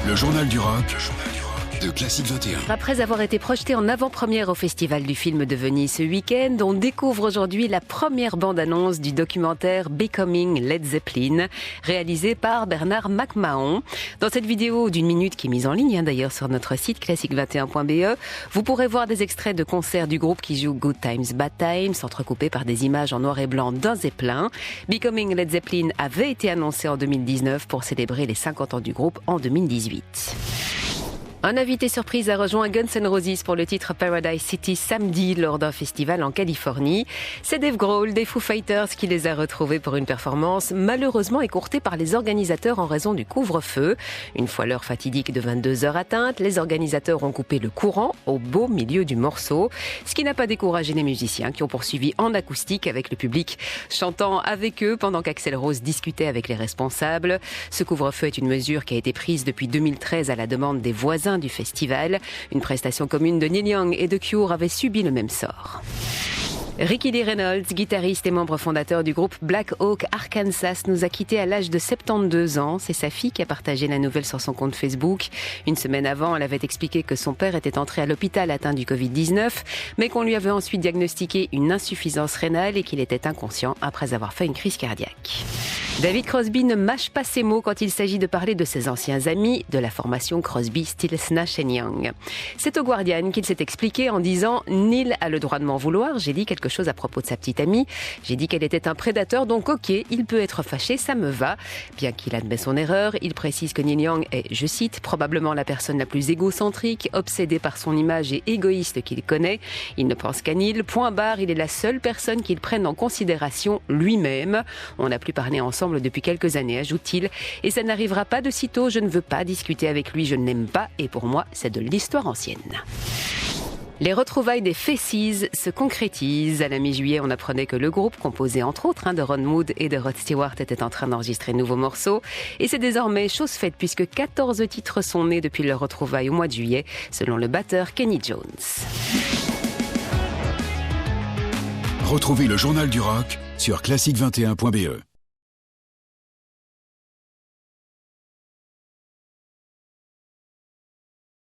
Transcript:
Le journal du rock de Classique 21. Après avoir été projeté en avant-première au Festival du film de Venise ce week-end, on découvre aujourd'hui la première bande-annonce du documentaire Becoming Led Zeppelin, réalisé par Bernard McMahon. Dans cette vidéo d'une minute qui est mise en ligne d'ailleurs sur notre site classique21.be, vous pourrez voir des extraits de concerts du groupe qui joue Good Times, Bad Times, entrecoupés par des images en noir et blanc d'un Zeppelin. Becoming Led Zeppelin avait été annoncé en 2019 pour célébrer les 50 ans du groupe en 2018. Un invité surprise a rejoint Guns N' Roses pour le titre Paradise City samedi lors d'un festival en Californie. C'est Dave Grohl des Foo Fighters qui les a retrouvés pour une performance malheureusement écourtée par les organisateurs en raison du couvre-feu. Une fois l'heure fatidique de 22h atteinte, les organisateurs ont coupé le courant au beau milieu du morceau, ce qui n'a pas découragé les musiciens qui ont poursuivi en acoustique avec le public chantant avec eux pendant qu'Axl Rose discutait avec les responsables. Ce couvre-feu est une mesure qui a été prise depuis 2013 à la demande des voisins du festival. Une prestation commune de Neil Young et de Cure avait subi le même sort. Ricky Lee Reynolds, guitariste et membre fondateur du groupe Black Oak Arkansas, nous a quittés à l'âge de 72 ans. C'est sa fille qui a partagé la nouvelle sur son compte Facebook. Une semaine avant, elle avait expliqué que son père était entré à l'hôpital atteint du Covid-19, mais qu'on lui avait ensuite diagnostiqué une insuffisance rénale et qu'il était inconscient après avoir fait une crise cardiaque. David Crosby ne mâche pas ses mots quand il s'agit de parler de ses anciens amis de la formation Crosby, Stills, Nash & Young. C'est au Guardian qu'il s'est expliqué en disant « Neil a le droit de m'en vouloir, j'ai dit quelque chose à propos de sa petite amie. J'ai dit qu'elle était un prédateur, donc ok, il peut être fâché, ça me va. » Bien qu'il admet son erreur, il précise que Neil Young est, je cite, probablement la personne la plus égocentrique, obsédée par son image et égoïste qu'il connaît. Il ne pense qu'à Neil, point barre, il est la seule personne qu'il prenne en considération lui-même. On n'a plus parlé ensemble depuis quelques années, ajoute-t-il, et ça n'arrivera pas de sitôt, je ne veux pas discuter avec lui, je ne l'aime pas, et pour moi, c'est de l'histoire ancienne. Les retrouvailles des Faces se concrétisent. À la mi-juillet, on apprenait que le groupe, composé entre autres de Ron Wood et de Rod Stewart, était en train d'enregistrer de nouveaux morceaux. Et c'est désormais chose faite puisque 14 titres sont nés depuis leur retrouvaille au mois de juillet, selon le batteur Kenny Jones. Retrouvez le journal du rock sur classique21.be.